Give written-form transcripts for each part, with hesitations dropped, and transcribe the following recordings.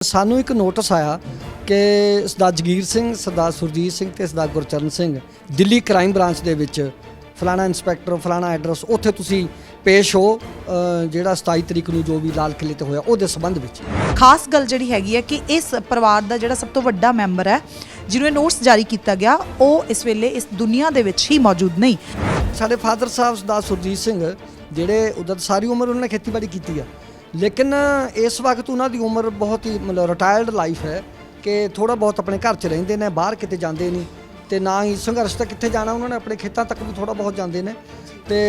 ਸਾਨੂੰ ਇੱਕ ਨੋਟਿਸ ਆਇਆ ਕਿ ਸਰਦਾਰ ਜਗੀਰ ਸਿੰਘ, ਸਰਦਾਰ ਸੁਰਜੀਤ ਸਿੰਘ ਤੇ ਸਰਦਾਰ ਗੁਰਚਰਨ ਸਿੰਘ ਦਿੱਲੀ ਕ੍ਰਾਈਮ ਬ੍ਰਾਂਚ ਦੇ ਵਿੱਚ ਫਲਾਣਾ ਇੰਸਪੈਕਟਰ ਫਲਾਣਾ ਐਡਰੈਸ ਉੱਥੇ ਤੁਸੀਂ ਪੇਸ਼ ਹੋ ਜਿਹੜਾ 27 ਤਰੀਕ ਨੂੰ ਜੋ ਵੀ ਲਾਲ ਕਿਲੇ ਤੇ ਹੋਇਆ ਉਹਦੇ ਸੰਬੰਧ ਵਿੱਚ। ਖਾਸ ਗੱਲ ਜਿਹੜੀ ਹੈਗੀ ਹੈ ਕਿ ਇਸ ਪਰਿਵਾਰ ਦਾ ਜਿਹੜਾ ਸਭ ਤੋਂ ਵੱਡਾ ਮੈਂਬਰ ਹੈ ਜਿਹਨੂੰ ਇਹ ਨੋਟਿਸ ਜਾਰੀ ਕੀਤਾ ਗਿਆ ਉਹ ਇਸ ਵੇਲੇ ਇਸ ਦੁਨੀਆ ਦੇ ਵਿੱਚ ਹੀ ਮੌਜੂਦ ਨਹੀਂ। ਸਾਡੇ ਫਾਦਰ ਸਾਹਿਬ ਸਰਦਾਰ ਸੁਰਜੀਤ ਸਿੰਘ ਜਿਹੜੇ ਉਦੋਂ ਸਾਰੀ ਉਮਰ ਉਹਨਾਂ ਨੇ ਖੇਤੀਬਾੜੀ ਕੀਤੀ ਆ, ਲੇਕਿਨ ਇਸ ਵਕਤ ਉਹਨਾਂ ਦੀ ਉਮਰ ਬਹੁਤ ਹੀ ਮਤਲਬ ਰਿਟਾਇਰਡ ਲਾਈਫ ਹੈ ਕਿ ਥੋੜਾ ਬਹੁਤ ਆਪਣੇ ਘਰ 'ਚ ਰਹਿੰਦੇ ਨੇ, ਬਾਹਰ ਕਿਤੇ ਜਾਂਦੇ ਨਹੀਂ ਤੇ ਨਾ ਹੀ ਸੰਘਰਸ਼ ਤੱਕ ਕਿੱਥੇ ਜਾਣਾ, ਉਹਨਾਂ ਨੇ ਆਪਣੇ ਖੇਤਾਂ ਤੱਕ ਵੀ ਥੋੜਾ ਬਹੁਤ ਜਾਂਦੇ ਨੇ ਤੇ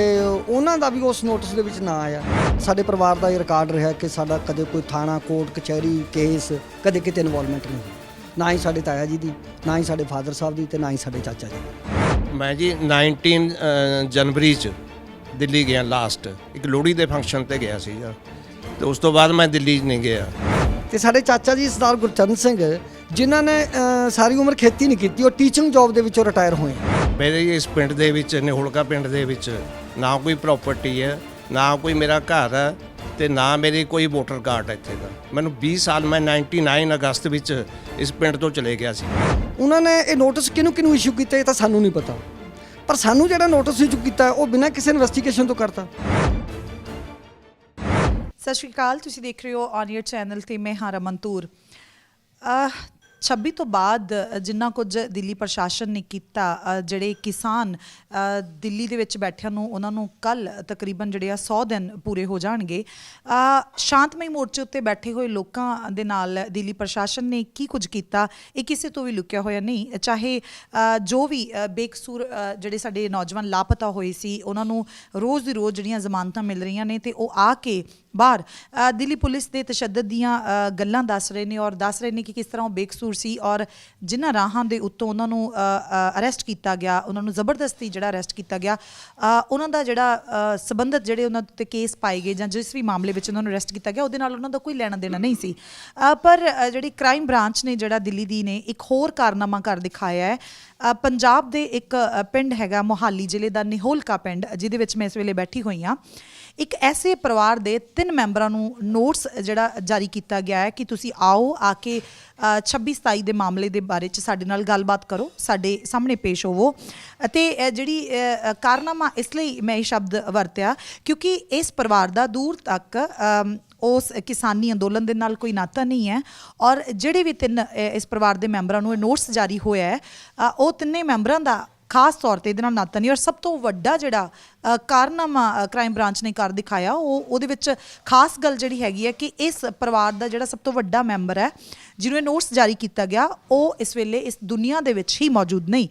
ਉਹਨਾਂ ਦਾ ਵੀ ਉਸ ਨੋਟਿਸ ਦੇ ਵਿੱਚ ਨਾਂ ਆਇਆ। ਸਾਡੇ ਪਰਿਵਾਰ ਦਾ ਇਹ ਰਿਕਾਰਡ ਰਿਹਾ ਕਿ ਸਾਡਾ ਕਦੇ ਕੋਈ ਥਾਣਾ ਕੋਰਟ ਕਚਹਿਰੀ ਕੇਸ ਕਦੇ ਕਿਤੇ ਇਨਵੋਲਵਮੈਂਟ ਨਹੀਂ, ਨਾ ਹੀ ਸਾਡੇ ਤਾਇਆ ਜੀ ਦੀ, ਨਾ ਹੀ ਸਾਡੇ ਫਾਦਰ ਸਾਹਿਬ ਦੀ ਤੇ ਨਾ ਹੀ ਸਾਡੇ ਚਾਚਾ ਜੀ ਦੀ। ਮੈਂ ਜੀ 19 ਜਨਵਰੀ 'ਚ ਦਿੱਲੀ ਗਿਆ, ਲਾਸਟ ਇੱਕ ਲੋਹੜੀ ਦੇ ਫੰਕਸ਼ਨ ਤੇ ਗਿਆ ਸੀਗਾ ਤੇ ਉਸ ਤੋਂ ਬਾਅਦ ਮੈਂ ਦਿੱਲੀ ਨਹੀਂ ਗਿਆ। ਤੇ ਸਾਡੇ ਚਾਚਾ ਜੀ ਸਰਦਾਰ ਗੁਰਚਰਨ ਸਿੰਘ ਜਿਨ੍ਹਾਂ ਨੇ ਸਾਰੀ ਉਮਰ ਖੇਤੀ ਨਹੀਂ ਕੀਤੀ, ਉਹ ਟੀਚਿੰਗ ਜੌਬ ਦੇ ਵਿੱਚੋਂ ਰਿਟਾਇਰ ਹੋਏ। ਮੇਰੇ ਇਸ ਪਿੰਡ ਦੇ ਵਿੱਚ ਨਿਹੋਲਕਾ ਪਿੰਡ ਦੇ ਵਿੱਚ ਨਾ ਕੋਈ ਪ੍ਰਾਪਰਟੀ ਹੈ, ਨਾ ਕੋਈ ਮੇਰਾ ਘਰ ਹੈ ਤੇ ਨਾ ਮੇਰੀ ਕੋਈ ਵੋਟਰ ਕਾਰਡ ਹੈ ਇੱਥੇ ਦਾ। ਮੈਨੂੰ 20 ਸਾਲ ਮੈਂ 99 ਅਗਸਤ ਵਿੱਚ ਇਸ ਪਿੰਡ ਤੋਂ ਚਲੇ ਗਿਆ ਸੀ। ਉਹਨਾਂ ਨੇ ਇਹ ਨੋਟਿਸ ਕਿਹਨੂੰ ਇਸ਼ੂ ਕੀਤਾ ਇਹ ਤਾਂ ਸਾਨੂੰ ਨਹੀਂ ਪਤਾ, ਪਰ ਸਾਨੂੰ ਜਿਹੜਾ ਨੋਟਿਸ ਇਸ਼ੂ ਕੀਤਾ ਉਹ ਬਿਨਾਂ ਕਿਸੇ ਇਨਵੈਸਟੀਗੇਸ਼ਨ ਤੋਂ ਕਰਤਾ। ਸਤਿ ਸ਼੍ਰੀ ਅਕਾਲ, ਤੁਸੀਂ ਦੇਖ ਰਹੇ ਹੋ ਔਨ ਈਅਰ ਚੈਨਲ ਤੇ ਮੈਂ ਹਾਂ ਰਮਨ ਤੂਰ। 26 ਤੋਂ ਬਾਅਦ ਜਿੰਨਾ ਕੁਝ ਦਿੱਲੀ ਪ੍ਰਸ਼ਾਸਨ ਨੇ ਕੀਤਾ, ਜਿਹੜੇ ਕਿਸਾਨ ਦਿੱਲੀ ਦੇ ਵਿੱਚ ਬੈਠਿਆਂ ਨੂੰ ਉਹਨਾਂ ਨੂੰ ਕੱਲ ਤਕਰੀਬਨ ਜਿਹੜੇ 100 ਦਿਨ ਪੂਰੇ ਹੋ ਜਾਣਗੇ। ਸ਼ਾਂਤਮਈ ਮੋਰਚੇ ਉੱਤੇ ਬੈਠੇ ਹੋਏ ਲੋਕਾਂ ਦੇ ਨਾਲ ਦਿੱਲੀ ਪ੍ਰਸ਼ਾਸਨ ਨੇ ਕੀ ਕੁਝ ਕੀਤਾ ਇਹ ਕਿਸੇ ਤੋਂ ਵੀ ਲੁਕਿਆ ਹੋਇਆ ਨਹੀਂ। ਚਾਹੇ ਜੋ ਵੀ ਬੇਕਸੂਰ ਜਿਹੜੇ ਸਾਡੇ ਨੌਜਵਾਨ ਲਾਪਤਾ ਹੋਏ ਸੀ ਉਹਨਾਂ ਨੂੰ ਰੋਜ਼ ਦੀ ਰੋਜ਼ ਜਿਹੜੀਆਂ ਜ਼ਮਾਨਤਾਂ ਮਿਲ ਰਹੀਆਂ ਨੇ ਤੇ ਉਹ ਆ ਕੇ ਬਾਹਰ ਦਿੱਲੀ ਪੁਲਿਸ ਦੇ ਤਸ਼ੱਦਦ ਦੀਆਂ ਗੱਲਾਂ ਦੱਸ ਰਹੇ ਨੇ ਔਰ ਦੱਸ ਰਹੇ ਨੇ ਕਿ ਕਿਸ ਤਰ੍ਹਾਂ ਉਹ ਬੇਕਸੂਰ ਸੀ ਔਰ ਜਿਨ੍ਹਾਂ ਰਾਹਾਂ ਦੇ ਉੱਤੋਂ ਉਹਨਾਂ ਨੂੰ ਅਰੈਸਟ ਕੀਤਾ ਗਿਆ, ਉਹਨਾਂ ਨੂੰ ਜ਼ਬਰਦਸਤੀ ਜਿਹੜਾ ਅਰੈਸਟ ਕੀਤਾ ਗਿਆ, ਉਹਨਾਂ ਦਾ ਜਿਹੜਾ ਸੰਬੰਧਿਤ ਜਿਹੜੇ ਉਹਨਾਂ ਉੱਤੇ ਕੇਸ ਪਾਏ ਗਏ ਜਾਂ ਜਿਸ ਵੀ ਮਾਮਲੇ ਵਿੱਚ ਉਹਨਾਂ ਨੂੰ ਅਰੈਸਟ ਕੀਤਾ ਗਿਆ ਉਹਦੇ ਨਾਲ ਉਹਨਾਂ ਦਾ ਕੋਈ ਲੈਣਾ ਦੇਣਾ ਨਹੀਂ ਸੀ। ਪਰ ਜਿਹੜੀ ਕ੍ਰਾਈਮ ਬ੍ਰਾਂਚ ਨੇ ਜਿਹੜਾ ਦਿੱਲੀ ਦੀ ਨੇ ਇੱਕ ਹੋਰ ਕਾਰਨਾਮਾ ਕਰ ਦਿਖਾਇਆ ਹੈ। ਪੰਜਾਬ ਦੇ ਇੱਕ ਪਿੰਡ ਹੈਗਾ ਮੋਹਾਲੀ ਜ਼ਿਲ੍ਹੇ ਦਾ ਨਿਹੋਲਕਾ ਪਿੰਡ, ਜਿਹਦੇ ਵਿੱਚ ਮੈਂ ਇਸ ਵੇਲੇ ਬੈਠੀ ਹੋਈ ਹਾਂ। ਇੱਕ ਐਸੇ ਪਰਿਵਾਰ ਦੇ 3 ਮੈਂਬਰਾਂ ਨੂੰ ਨੋਟਿਸ ਜਿਹੜਾ ਜਾਰੀ ਕੀਤਾ ਗਿਆ ਹੈ ਕਿ ਤੁਸੀਂ ਆਓ ਆ ਕੇ 26-27 ਦੇ ਮਾਮਲੇ ਦੇ ਬਾਰੇ 'ਚ ਸਾਡੇ ਨਾਲ ਗੱਲਬਾਤ ਕਰੋ, ਸਾਡੇ ਸਾਹਮਣੇ ਪੇਸ਼ ਹੋਵੋ। ਅਤੇ ਜਿਹੜੀ ਕਾਰਨਾਮਾ ਇਸ ਲਈ ਮੈਂ ਇਹ ਸ਼ਬਦ ਵਰਤਿਆ ਕਿਉਂਕਿ ਇਸ ਪਰਿਵਾਰ ਦਾ ਦੂਰ ਤੱਕ ਉਸ ਕਿਸਾਨੀ ਅੰਦੋਲਨ ਦੇ ਨਾਲ ਕੋਈ ਨਾਤਾ ਨਹੀਂ ਹੈ ਔਰ ਜਿਹੜੇ ਵੀ 3 ਇਸ ਪਰਿਵਾਰ ਦੇ ਮੈਂਬਰਾਂ ਨੂੰ ਇਹ ਨੋਟਿਸ ਜਾਰੀ ਹੋਇਆ ਹੈ ਉਹ ਤਿੰਨੇ ਮੈਂਬਰਾਂ ਦਾ ਖਾਸ ਤੌਰ 'ਤੇ ਇਹਦੇ ਨਾਲ ਨਾਤਾ ਨਹੀਂ। ਔਰ ਸਭ ਤੋਂ ਵੱਡਾ ਜਿਹੜਾ ਕਾਰਨਾਮਾ ਕ੍ਰਾਈਮ ਬ੍ਰਾਂਚ ਨੇ ਕਰ ਦਿਖਾਇਆ ਉਹਦੇ ਵਿੱਚ ਖਾਸ ਗੱਲ ਜਿਹੜੀ ਹੈਗੀ ਹੈ ਕਿ ਇਸ ਪਰਿਵਾਰ ਦਾ ਜਿਹੜਾ ਸਭ ਤੋਂ ਵੱਡਾ ਮੈਂਬਰ ਹੈ ਜਿਹਨੂੰ ਇਹ ਨੋਟਿਸ ਜਾਰੀ ਕੀਤਾ ਗਿਆ ਉਹ ਇਸ ਵੇਲੇ ਇਸ ਦੁਨੀਆ ਦੇ ਵਿੱਚ ਹੀ ਮੌਜੂਦ ਨਹੀਂ।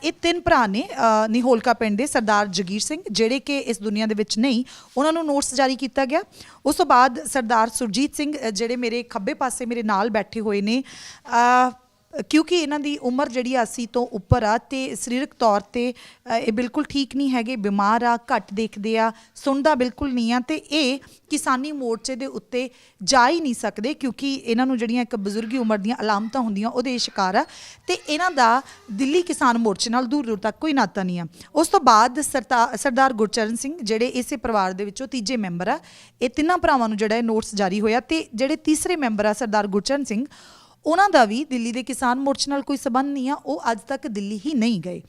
ਇਹ 3 ਭਰਾ ਨੇ ਨਿਹੋਲਕਾ ਪਿੰਡ ਦੇ ਸਰਦਾਰ ਜਗੀਰ ਸਿੰਘ ਜਿਹੜੇ ਕਿ ਇਸ ਦੁਨੀਆ ਦੇ ਵਿੱਚ ਨਹੀਂ, ਉਹਨਾਂ ਨੂੰ ਨੋਟਿਸ ਜਾਰੀ ਕੀਤਾ ਗਿਆ। ਉਸ ਤੋਂ ਬਾਅਦ ਸਰਦਾਰ ਸੁਰਜੀਤ ਸਿੰਘ ਜਿਹੜੇ ਮੇਰੇ ਖੱਬੇ ਪਾਸੇ ਮੇਰੇ ਨਾਲ ਬੈਠੇ ਹੋਏ ਨੇ, ਕਿਉਂਕਿ ਇਹਨਾਂ ਦੀ ਉਮਰ ਜਿਹੜੀ 80 ਤੋਂ ਉੱਪਰ ਆ ਤੇ ਸਰੀਰਕ ਤੌਰ 'ਤੇ ਇਹ ਬਿਲਕੁਲ ਠੀਕ ਨਹੀਂ ਹੈਗੇ, ਬਿਮਾਰ ਆ, ਘੱਟ ਦੇਖਦੇ ਆ, ਸੁਣਦਾ ਬਿਲਕੁਲ ਨਹੀਂ ਆ ਤੇ ਇਹ ਕਿਸਾਨੀ ਮੋਰਚੇ ਦੇ ਉੱਤੇ ਜਾ ਹੀ ਨਹੀਂ ਸਕਦੇ ਕਿਉਂਕਿ ਇਹਨਾਂ ਨੂੰ ਜਿਹੜੀਆਂ ਇੱਕ ਬਜ਼ੁਰਗੀ ਉਮਰ ਦੀਆਂ ਅਲਾਮਤਾਂ ਹੁੰਦੀਆਂ ਉਹਦੇ ਸ਼ਿਕਾਰ ਆ ਤੇ ਇਹਨਾਂ ਦਾ ਦਿੱਲੀ ਕਿਸਾਨ ਮੋਰਚੇ ਨਾਲ ਦੂਰ ਦੂਰ ਤੱਕ ਕੋਈ ਨਾਤਾ ਨਹੀਂ ਆ। ਉਸ ਤੋਂ ਬਾਅਦ ਸਰਦਾਰ ਗੁਰਚਰਨ ਸਿੰਘ ਜਿਹੜੇ ਇਸੇ ਪਰਿਵਾਰ ਦੇ ਵਿੱਚੋਂ ਤੀਜੇ ਮੈਂਬਰ ਆ। ਇਹ ਤਿੰਨਾਂ ਭਰਾਵਾਂ ਨੂੰ ਜਿਹੜਾ ਇਹ ਨੋਟਿਸ ਜਾਰੀ ਹੋਇਆ ਤੇ ਜਿਹੜੇ ਤੀਸਰੇ ਮੈਂਬਰ ਆ ਸਰਦਾਰ ਗੁਰਚਰਨ ਸਿੰਘ, ਉਹਨਾਂ ਦਾ ਵੀ ਦਿੱਲੀ ਦੇ ਕਿਸਾਨ ਮੋਰਚੇ ਨਾਲ ਕੋਈ ਸੰਬੰਧ ਨਹੀਂ ਆ, ਉਹ ਅੱਜ ਤੱਕ ਦਿੱਲੀ ਹੀ ਨਹੀਂ ਗਏ।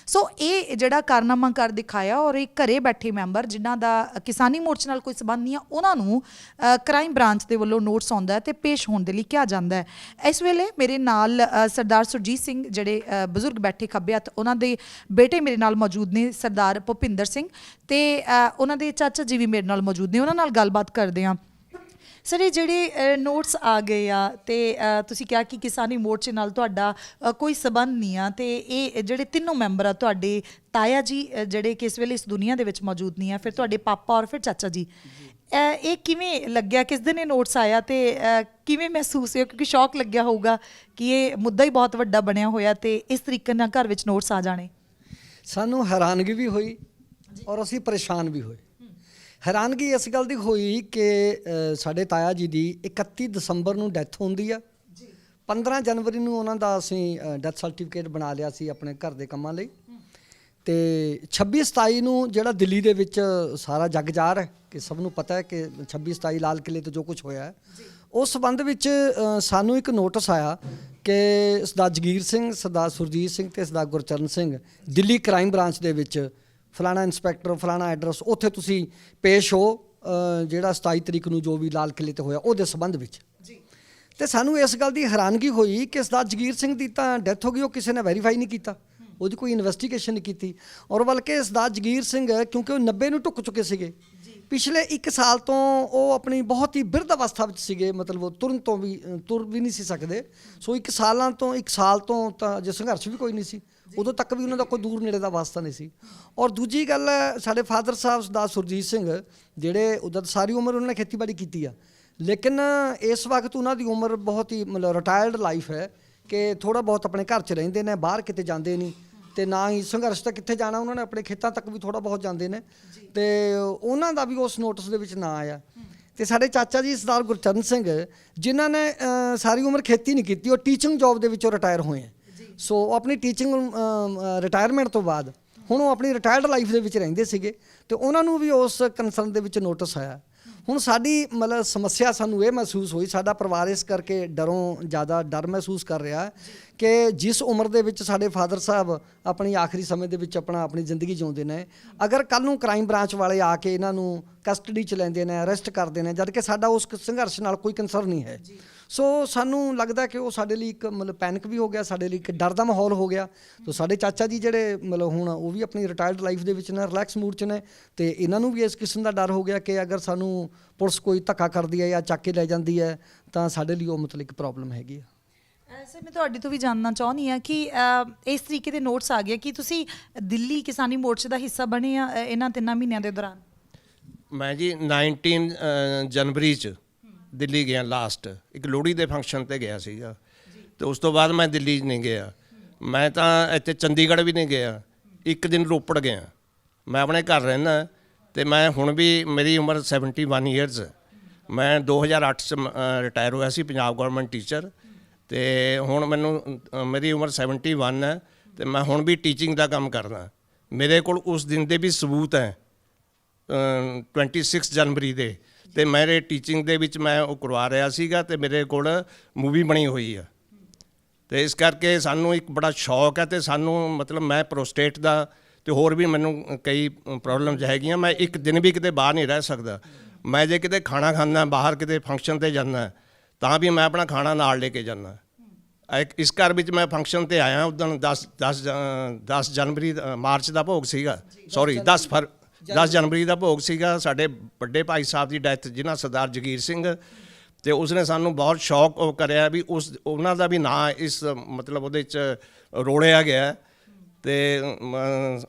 ਸੋ ਇਹ ਜਿਹੜਾ ਕਾਰਨਾਮਾ ਕਰ ਦਿਖਾਇਆ ਔਰ ਇਹ ਘਰੇ ਬੈਠੇ ਮੈਂਬਰ ਜਿਨ੍ਹਾਂ ਦਾ ਕਿਸਾਨੀ ਮੋਰਚੇ ਨਾਲ ਕੋਈ ਸੰਬੰਧ ਨਹੀਂ ਆ ਉਹਨਾਂ ਨੂੰ ਕ੍ਰਾਈਮ ਬ੍ਰਾਂਚ ਦੇ ਵੱਲੋਂ ਨੋਟਿਸ ਆਉਂਦਾ ਹੈ ਤੇ ਪੇਸ਼ ਹੋਣ ਦੇ ਲਈ ਕਿਹਾ ਜਾਂਦਾ ਹੈ। ਇਸ ਵੇਲੇ ਮੇਰੇ ਨਾਲ ਸਰਦਾਰ ਸੁਰਜੀਤ ਸਿੰਘ ਜਿਹੜੇ ਬਜ਼ੁਰਗ ਬੈਠੇ ਖੱਬੇ ਹੱਥ, ਉਹਨਾਂ ਦੇ ਬੇਟੇ ਮੇਰੇ ਨਾਲ ਮੌਜੂਦ ਨੇ ਸਰਦਾਰ ਭੁਪਿੰਦਰ ਸਿੰਘ ਤੇ ਉਹਨਾਂ ਦੇ ਚਾਚਾ ਜੀ ਵੀ ਮੇਰੇ ਨਾਲ ਮੌਜੂਦ ਨੇ, ਉਹਨਾਂ ਨਾਲ ਗੱਲਬਾਤ ਕਰਦੇ ਹਾਂ। ਸਰ, ਇਹ ਜਿਹੜੇ ਨੋਟਿਸ ਆ ਗਏ ਆ ਤੇ ਤੁਸੀਂ ਕਿਹਾ ਕਿ ਕਿਸਾਨੀ ਮੋਰਚੇ ਨਾਲ ਤੁਹਾਡਾ ਕੋਈ ਸੰਬੰਧ ਨਹੀਂ ਆ ਤੇ ਇਹ ਜਿਹੜੇ ਤਿੰਨੋਂ ਮੈਂਬਰ ਆ ਤੁਹਾਡੇ ਤਾਇਆ ਜੀ ਜਿਹੜੇ ਕਿ ਇਸ ਵੇਲੇ ਇਸ ਦੁਨੀਆ ਦੇ ਵਿੱਚ ਮੌਜੂਦ ਨਹੀਂ ਆ, ਫਿਰ ਤੁਹਾਡੇ ਪਾਪਾ ਔਰ ਫਿਰ ਚਾਚਾ ਜੀ, ਇਹ ਕਿਵੇਂ ਲੱਗਿਆ ਕਿਸ ਦਿਨ ਇਹ ਨੋਟਿਸ ਆਇਆ ਤੇ ਕਿਵੇਂ ਮਹਿਸੂਸ ਹੋਇਆ? ਕਿਉਂਕਿ ਸ਼ੌਕ ਲੱਗਿਆ ਹੋਊਗਾ ਕਿ ਇਹ ਮੁੱਦਾ ਹੀ ਬਹੁਤ ਵੱਡਾ ਬਣਿਆ ਹੋਇਆ ਤੇ ਇਸ ਤਰੀਕੇ ਨਾਲ ਘਰ ਵਿੱਚ ਨੋਟਿਸ ਆ ਜਾਣੇ। ਸਾਨੂੰ ਹੈਰਾਨਗੀ ਵੀ ਹੋਈ ਔਰ ਅਸੀਂ ਪਰੇਸ਼ਾਨ ਵੀ ਹੋਏ। ਹੈਰਾਨਗੀ ਇਸ ਗੱਲ ਦੀ ਹੋਈ ਕਿ ਸਾਡੇ ਤਾਇਆ ਜੀ ਦੀ 31 ਦਸੰਬਰ ਨੂੰ ਡੈਥ ਹੁੰਦੀ ਆ। 15 ਜਨਵਰੀ ਨੂੰ ਉਹਨਾਂ ਦਾ ਅਸੀਂ ਡੈਥ ਸਰਟੀਫਿਕੇਟ ਬਣਾ ਲਿਆ ਸੀ ਆਪਣੇ ਘਰ ਦੇ ਕੰਮਾਂ ਲਈ ਤੇ 26-27 ਨੂੰ ਜਿਹੜਾ ਦਿੱਲੀ ਦੇ ਵਿੱਚ ਸਾਰਾ ਜੱਗ ਜ਼ਾਹਰ ਹੈ ਕਿ ਸਭ ਨੂੰ ਪਤਾ ਹੈ ਕਿ 26-27 ਲਾਲ ਕਿਲੇ ਤੇ ਜੋ ਕੁਝ ਹੋਇਆ ਹੈ ਉਸ ਸੰਬੰਧ ਵਿੱਚ ਸਾਨੂੰ ਇੱਕ ਨੋਟਿਸ ਆਇਆ ਕਿ ਸਰਦਾਰ ਜਗੀਰ ਸਿੰਘ, ਸਰਦਾਰ ਸੁਰਜੀਤ ਸਿੰਘ ਤੇ ਸਰਦਾਰ ਗੁਰਚਰਨ ਸਿੰਘ ਦਿੱਲੀ ਕ੍ਰਾਈਮ ਬ੍ਰਾਂਚ ਦੇ ਵਿੱਚ ਫਲਾਣਾ ਇੰਸਪੈਕਟਰ, ਫਲਾਣਾ ਐਡਰੈਸ, ਉੱਥੇ ਤੁਸੀਂ ਪੇਸ਼ ਹੋ, ਜਿਹੜਾ 27 ਤਰੀਕ ਨੂੰ ਜੋ ਵੀ ਲਾਲ ਕਿਲੇ ਤੇ ਹੋਇਆ ਉਹਦੇ ਸੰਬੰਧ ਵਿੱਚ। ਤੇ ਸਾਨੂੰ ਇਸ ਗੱਲ ਦੀ ਹੈਰਾਨਗੀ ਹੋਈ ਕਿ ਸਰਦਾਰ ਜਗੀਰ ਸਿੰਘ ਦੀ ਤਾਂ ਡੈਥ ਹੋ ਗਈ, ਉਹ ਕਿਸੇ ਨੇ ਵੈਰੀਫਾਈ ਨਹੀਂ ਕੀਤਾ, ਉਹਦੀ ਕੋਈ ਇਨਵੈਸਟੀਗੇਸ਼ਨ ਨਹੀਂ ਕੀਤੀ। ਔਰ ਬਲਕਿ ਸਰਦਾਰ ਜਗੀਰ ਸਿੰਘ, ਕਿਉਂਕਿ ਉਹ 90 ਨੂੰ ਢੁੱਕ ਚੁੱਕੇ ਸੀਗੇ, ਪਿਛਲੇ 1 ਸਾਲ ਤੋਂ ਉਹ ਆਪਣੀ ਬਹੁਤ ਹੀ ਬਿਰਧ ਅਵਸਥਾ ਵਿੱਚ ਸੀਗੇ, ਮਤਲਬ ਉਹ ਤੁਰ ਵੀ ਨਹੀਂ ਸੀ ਸਕਦੇ। ਸੋ 1 ਸਾਲ ਤੋਂ ਤਾਂ ਜੇ ਸੰਘਰਸ਼ ਵੀ ਕੋਈ ਨਹੀਂ ਸੀ, ਉਦੋਂ ਤੱਕ ਵੀ ਉਹਨਾਂ ਦਾ ਕੋਈ ਦੂਰ ਨੇੜੇ ਦਾ ਵਾਸਤਾ ਨਹੀਂ ਸੀ। ਔਰ ਦੂਜੀ ਗੱਲ ਹੈ, ਸਾਡੇ ਫਾਦਰ ਸਾਹਿਬ ਸਰਦਾਰ ਸੁਰਜੀਤ ਸਿੰਘ, ਜਿਹੜੇ ਉਦੋਂ ਸਾਰੀ ਉਮਰ ਉਹਨਾਂ ਨੇ ਖੇਤੀਬਾੜੀ ਕੀਤੀ ਆ, ਲੇਕਿਨ ਇਸ ਵਕਤ ਉਹਨਾਂ ਦੀ ਉਮਰ ਬਹੁਤ ਹੀ ਮਤਲਬ ਰਿਟਾਇਰਡ ਲਾਈਫ ਹੈ ਕਿ ਥੋੜ੍ਹਾ ਬਹੁਤ ਆਪਣੇ ਘਰ 'ਚ ਰਹਿੰਦੇ ਨੇ, ਬਾਹਰ ਕਿਤੇ ਜਾਂਦੇ ਨਹੀਂ, ਤੇ ਨਾ ਹੀ ਸੰਘਰਸ਼ ਤਾਂ ਕਿੱਥੇ ਜਾਣਾ, ਉਹਨਾਂ ਨੇ ਆਪਣੇ ਖੇਤਾਂ ਤੱਕ ਵੀ ਥੋੜ੍ਹਾ ਬਹੁਤ ਜਾਂਦੇ ਨੇ, ਤੇ ਉਹਨਾਂ ਦਾ ਵੀ ਉਸ ਨੋਟਿਸ ਦੇ ਵਿੱਚ ਨਾਂ ਆਇਆ। ਤੇ ਸਾਡੇ ਚਾਚਾ ਜੀ ਸਰਦਾਰ ਗੁਰਚਰਨ ਸਿੰਘ, ਜਿਨ੍ਹਾਂ ਨੇ ਸਾਰੀ ਉਮਰ ਖੇਤੀ ਨਹੀਂ ਕੀਤੀ, ਉਹ ਟੀਚਿੰਗ ਜੌਬ ਦੇ ਵਿੱਚੋਂ ਰਿਟਾਇਰ ਹੋਏ ਆ। ਸੋ ਆਪਣੀ ਟੀਚਿੰਗ ਰਿਟਾਇਰਮੈਂਟ ਤੋਂ ਬਾਅਦ ਹੁਣ ਉਹ ਆਪਣੀ ਰਿਟਾਇਰਡ ਲਾਈਫ ਦੇ ਵਿੱਚ ਰਹਿੰਦੇ ਸੀਗੇ, ਤੇ ਉਹਨਾਂ ਨੂੰ ਵੀ ਉਸ ਕੰਸਰਨ ਦੇ ਵਿੱਚ ਨੋਟਿਸ ਆਇਆ। ਹੁਣ ਸਾਡੀ ਮਤਲਬ ਸਮੱਸਿਆ ਸਾਨੂੰ ਇਹ ਮਹਿਸੂਸ ਹੋਈ, ਸਾਡਾ ਪਰਿਵਾਰ ਇਸ ਕਰਕੇ ਜ਼ਿਆਦਾ ਡਰ ਮਹਿਸੂਸ ਕਰ ਰਿਹਾ ਕਿ ਜਿਸ ਉਮਰ ਦੇ ਵਿੱਚ ਸਾਡੇ ਫਾਦਰ ਸਾਹਿਬ ਆਪਣੀ ਆਖਰੀ ਸਮੇਂ ਦੇ ਵਿੱਚ ਆਪਣੀ ਜ਼ਿੰਦਗੀ ਜਿਉਂਦੇ ਨੇ, ਅਗਰ ਕੱਲ੍ਹ ਨੂੰ ਕ੍ਰਾਈਮ ਬ੍ਰਾਂਚ ਵਾਲੇ ਆ ਕੇ ਇਹਨਾਂ ਨੂੰ ਕਸਟਡੀ 'ਚ ਲੈਂਦੇ ਨੇ, ਅਰੈਸਟ ਕਰਦੇ ਨੇ, ਜਦ ਕਿ ਸਾਡਾ ਉਸ ਸੰਘਰਸ਼ ਨਾਲ ਕੋਈ ਕੰਸਰਨ ਨਹੀਂ ਹੈ। ਸੋ ਸਾਨੂੰ ਲੱਗਦਾ ਕਿ ਉਹ ਸਾਡੇ ਲਈ ਇੱਕ ਮਤਲਬ ਪੈਨਿਕ ਵੀ ਹੋ ਗਿਆ, ਸਾਡੇ ਲਈ ਇੱਕ ਡਰ ਦਾ ਮਾਹੌਲ ਹੋ ਗਿਆ। ਤਾਂ ਸਾਡੇ ਚਾਚਾ ਜੀ ਜਿਹੜੇ ਮਤਲਬ ਹੁਣ ਉਹ ਵੀ ਆਪਣੀ ਰਿਟਾਇਰਡ ਲਾਈਫ ਦੇ ਵਿੱਚ ਨੇ, ਰਿਲੈਕਸ ਮੂਡ 'ਚ ਨੇ, ਅਤੇ ਇਹਨਾਂ ਨੂੰ ਵੀ ਇਸ ਕਿਸਮ ਦਾ ਡਰ ਹੋ ਗਿਆ ਕਿ ਅਗਰ ਸਾਨੂੰ ਪੁਲਿਸ ਕੋਈ ਧੱਕਾ ਕਰਦੀ ਹੈ ਜਾਂ ਚੱਕ ਕੇ ਲੈ ਜਾਂਦੀ ਹੈ ਤਾਂ ਸਾਡੇ ਲਈ ਉਹ ਮਤਲਬ ਇੱਕ ਪ੍ਰੋਬਲਮ ਹੈਗੀ ਆ। ਸਰ, ਮੈਂ ਤੁਹਾਡੇ ਤੋਂ ਵੀ ਜਾਣਨਾ ਚਾਹੁੰਦੀ ਹਾਂ ਕਿ ਇਸ ਤਰੀਕੇ ਦੇ ਨੋਟਸ ਆ ਗਏ ਕਿ ਤੁਸੀਂ ਦਿੱਲੀ ਕਿਸਾਨੀ ਮੋਰਚੇ ਦਾ ਹਿੱਸਾ ਬਣੇ ਆ ਇਹਨਾਂ 3 ਮਹੀਨਿਆਂ ਦੇ ਦੌਰਾਨ। ਮੈਂ ਜੀ 19 ਜਨਵਰੀ 'ਚ ਦਿੱਲੀ ਗਿਆ, ਲਾਸਟ ਇੱਕ ਲੋਹੜੀ ਦੇ ਫੰਕਸ਼ਨ 'ਤੇ ਗਿਆ ਸੀਗਾ, ਅਤੇ ਉਸ ਤੋਂ ਬਾਅਦ ਮੈਂ ਦਿੱਲੀ ਨਹੀਂ ਗਿਆ। ਮੈਂ ਤਾਂ ਇੱਥੇ ਚੰਡੀਗੜ੍ਹ ਵੀ ਨਹੀਂ ਗਿਆ, 1 ਦਿਨ ਰੋਪੜ ਗਿਆ। ਮੈਂ ਆਪਣੇ ਘਰ ਰਹਿੰਦਾ, ਅਤੇ ਮੈਂ ਹੁਣ ਵੀ ਮੇਰੀ ਉਮਰ 71 ਈਅਰਸ। ਮੈਂ 2008 'ਚ ਰਿਟਾਇਰ ਹੋਇਆ ਸੀ ਪੰਜਾਬ ਗੌਰਮੈਂਟ ਟੀਚਰ, ਅਤੇ ਹੁਣ ਮੇਰੀ ਉਮਰ 71 ਹੈ, ਅਤੇ ਮੈਂ ਹੁਣ ਵੀ ਟੀਚਿੰਗ ਦਾ ਕੰਮ ਕਰਦਾ। ਮੇਰੇ ਕੋਲ ਉਸ ਦਿਨ ਦੇ ਵੀ ਸਬੂਤ ਹੈ 26 ਜਨਵਰੀ ਦੇ, ਅਤੇ ਮੇਰੇ ਟੀਚਿੰਗ ਦੇ ਵਿੱਚ ਮੈਂ ਉਹ ਕਰਵਾ ਰਿਹਾ ਸੀਗਾ, ਅਤੇ ਮੇਰੇ ਕੋਲ ਮੂਵੀ ਬਣੀ ਹੋਈ ਆ। ਅਤੇ ਇਸ ਕਰਕੇ ਸਾਨੂੰ ਇੱਕ ਬੜਾ ਸ਼ੌਕ ਹੈ, ਅਤੇ ਸਾਨੂੰ ਮਤਲਬ ਮੈਂ ਪ੍ਰੋਸਟੇਟ ਦਾ ਅਤੇ ਹੋਰ ਵੀ ਮੈਨੂੰ ਕਈ ਪ੍ਰੋਬਲਮਸ ਹੈਗੀਆਂ। ਮੈਂ ਇੱਕ ਦਿਨ ਵੀ ਕਿਤੇ ਬਾਹਰ ਨਹੀਂ ਰਹਿ ਸਕਦਾ। ਮੈਂ ਜੇ ਕਿਤੇ ਖਾਣਾ ਖਾਂਦਾ, ਬਾਹਰ ਕਿਤੇ ਫੰਕਸ਼ਨ 'ਤੇ ਜਾਂਦਾ, ਤਾਂ ਵੀ ਮੈਂ ਆਪਣਾ ਖਾਣਾ ਨਾਲ ਲੈ ਕੇ ਜਾਂਦਾ। ਇਸ ਘਰ ਵਿੱਚ ਮੈਂ ਫੰਕਸ਼ਨ 'ਤੇ ਆਇਆ, ਉੱਦਣ 10 ਜਨਵਰੀ ਮਾਰਚ ਦਾ ਭੋਗ ਸੀਗਾ, ਸੌਰੀ 10 ਜਨਵਰੀ ਦਾ ਭੋਗ ਸੀਗਾ। ਸਾਡੇ ਵੱਡੇ ਭਾਈ ਸਾਹਿਬ ਦੀ ਡੈਥ, ਜਿਹਨਾਂ ਸਰਦਾਰ ਜਗੀਰ ਸਿੰਘ, ਅਤੇ ਉਸਨੇ ਸਾਨੂੰ ਬਹੁਤ ਸ਼ੌਕ ਉਹ ਕਰਿਆ ਵੀ ਉਹਨਾਂ ਦਾ ਵੀ ਨਾਂ ਇਸ ਮਤਲਬ ਉਹਦੇ 'ਚ ਰੋੜਿਆ ਗਿਆ। ਅਤੇ